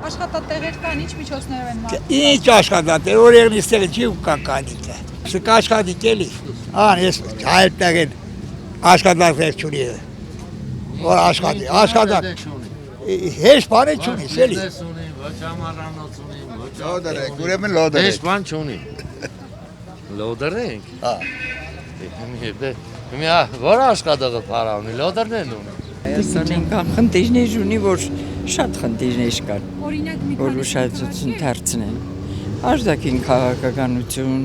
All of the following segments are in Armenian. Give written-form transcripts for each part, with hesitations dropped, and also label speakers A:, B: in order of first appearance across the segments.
A: Աշխատատեղեր կան, ինչ միջոցներով են մարդիկ։
B: Ինչ աշխատատեղ, օրերն իստեղ չի ու կանիք է։ Սկ աշխատիկ էլի։ Ես հայտեղ են աշխատատեղ չունի։ Որ աշխատակ։ Հեշ բան չունի, էլի։
C: Ոչ ամառանոց ունի, ոչ
D: լոդերեք, ուրեմն լոդերեք։
C: Հեշ բան չունի։ Լոդերենք։
D: Հա։
C: Հիմա որ աշխատողը փարա ունի, լոդերն են ունի։
E: Հայաստանի կան խնդիրներ ունի, որ շատ խնդիրներ կան,
A: Օրինակ մի
E: որ ուշադրություն դարձնեն։ Արտաքին քաղաքականություն,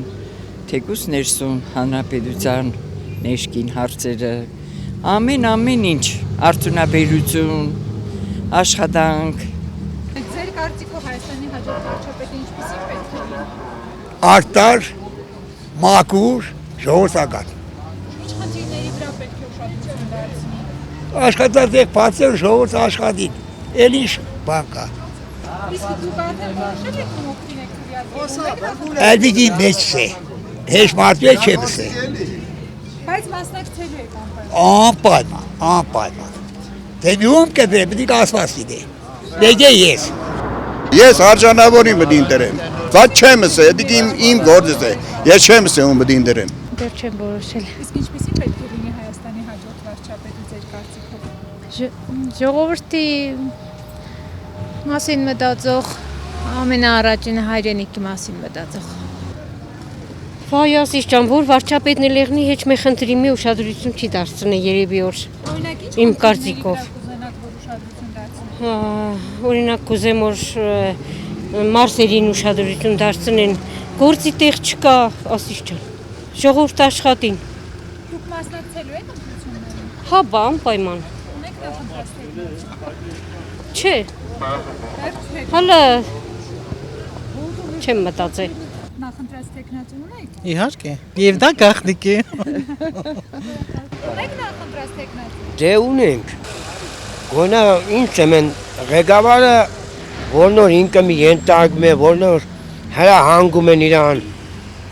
E: թեկուզ ներսում հանրապետության ներքին հարցերը, ամեն ինչ, արդյունաբերություն, աշխատանք։
A: Ձեր կարծիքով Հայաստանի հաջորդ վարչապետը ինչպեսի պետք է լինի։
B: Արտար, մաքուր, ժողովրդական։
A: Ինչ խնդիրների վրա պետք է ուշադրություն դարձնի։
B: Աշխատատեղ բացել ժողովուրդը աշխատին, էլ ինչ բան կա։
A: Իսկ դուք արդեն որոշել եք ում օգտին եք քվեարկել։
B: Ալբիգի մեջ է, հեշ մարդու է չեմ սե։
A: Բայց մասնակցելու եք
B: Անպայման։ Դե մի ում կդրե, պիտի ասված լինի։ Դեգե ես։
D: Ես արժանավորի մտին դրեմ։ Բայց չեմ սե, դի իմ գործս է։ Ես չեմ սե ում մտին դրեմ։
F: Դեռ չեմ որոշել։
A: Իսկ ինչպեսի պետք է լինի Հայաստանի հաջորդ վարչապետը ձեր կարծիքով։
F: Ժողովրդի մասին մտածող, ամենաառաջինը հայրենիքի մասին մտածող։
G: Վայ ջան, որ վարչապետն էլ եղնի հեչ մի խնդրի մի ուշադրություն չի դարձնի երևի որ իմ կարծիքով։ Օրինակ կուզեմ որ մարսերին ուշադրություն դարձնեն, գործի տեղ չկա, ասիս ջան, ժողովուրդ աշխատին։
A: Դուք մասնակցելու եք ընտրություններին։
G: Հա, բա, անպայման։
A: Ունեք նախընտրած թեկնածու։
G: Չէ։ Հələ չեմ մտածել։
A: Նախընտրած թեկնածու ունեք։
H: Իհարկե, եւ դա գաղտնիք է։
A: Ունեք նախընտրած թեկնածու։
I: Դե ունենք։ Գոնա ինչ եմ ղեկավարը որնոր ինքը մի ենթարկում է, որնոր հրահանգում են իրան,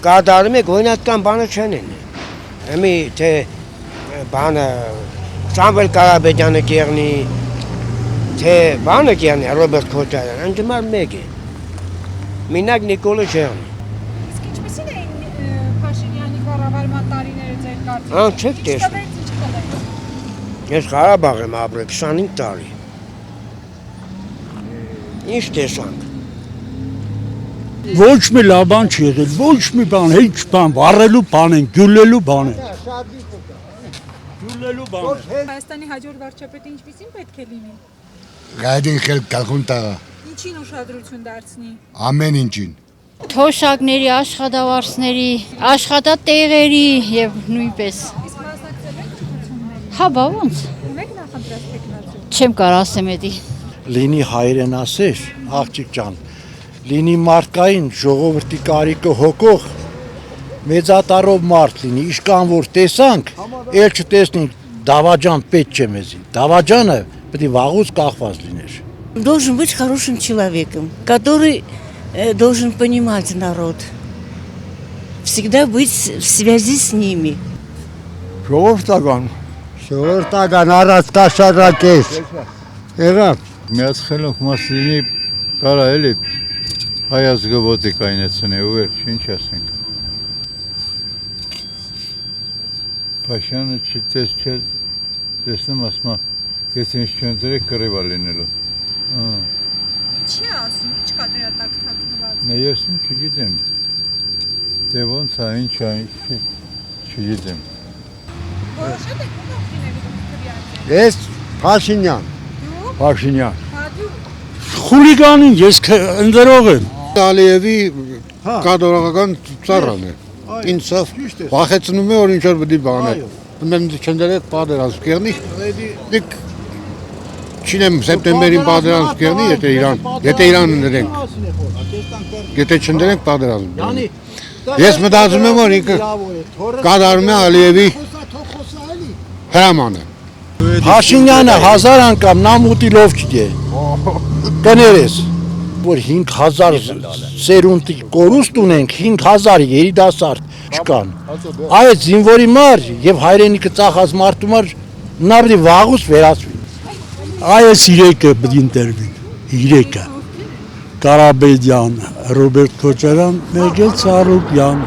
I: կատարում է գոյնատկան բանը չեն են։ Հեմի թե բանը Սամվել Կարապետյանը կեղնի, թե բանը կեղնի Ռոբերտ Քոչարյան, ընդմար մեկ է։ Մինակ Նիկոլը չեղնի։
A: Իսկ ինչպեսին էին Փաշինյանի կառավարման տարիները ձեր կարծիքով։
I: Ան չեք տեսնում։ Ես Ղարաբաղ եմ ապրել 25 տարի։ Ինչ տեսանք։
J: Ոչ մի լավ բան չի եղել, ոչ մի բան, հեչ բան, վառելու բան են, գյուլելու բան են։ Գյուլելու բան են։
A: Հայաստանի հաջորդ վարչապետը ինչպեսին պետք է լինի։
D: Գայդին խել կալխունտաղը։
A: Ինչին ուշադրություն դարձնի։
D: Ամեն ինչին։
F: Թոշակների, աշխատավարձների, աշխատատեղերի եւ նույնպես։
A: Իսկ մասնակցելու եք ընտրություններին։
F: Հա, բա ոնց։
A: Ունեք նախընտրած թեկնածու։
F: Չեմ կարող ասեմ էդի։
J: Լինի հայրենասեր, աղջիկ ջան, լինի մարդկային, ժողովրդի կարիքը հոգող, մեծատարով մարդ լինի, իշկան որ տեսանք, էլ չտեսնենք դավաճան պետք չէ մեզին, դավաճանը պետք է վաղուց կախված լիներ։
K: Должен быть хорошим человеком, который должен понимать народ, всегда быть в связи с ними.
D: Ժողովրդական առած կաշառակես։ Եղավ։
L: Միած խելոք մասլինի կարա էլի հայ ազգովոտի կայնեցնե ու վերջ, ինչ ասենք։ Փաշյանը տեսնում ասմա, ես ինչ չեն ձրեք կռիվա լինելու։
A: Ինչի ասում, ինչ կա դրա տակ թաքնված։
L: Ես չգիտեմ, դե ոնց է, ինչ է, չգիտեմ։
A: Որոշել եք ում օգտին եք դուք քվեարկել։
D: Ես Փաշինյան։
J: Փաշինյան։
A: Դու
J: Խուլիգանին ես ընդրող եմ։
D: Ալիևի կադորական ծառան է։ Ինձով վախեցնում է որ ինչ որ պետք է բաներ։ Մեն չնդրեք պատերազմ կերնի։ Դիք չինեմ սեպտեմբերին պատերազմ կերնի, եթե Իրան ընդրենք։ Եթե չնդրենք պատերազմ։ Ես մտածում եմ որ ինքը կատարում է Ալիևի հրամանը։
J: Փաշինյանը 1000 անգամ նամուտիլով չգե։ Կներես, որ 5000 սերունդի կորուստ ունենք, 5000 երիտասարդ չկան։ Այդ զինվորի մար եւ հայրենիքը ծախած մարդու մար նարդի վաղուց վերածվի։ Այս 3-ը պետք է ընտրվի, 3-ը։ Կարաբեդյան, Ռոբերտ Քոչարյան, մեկ էլ Ծառուկյան։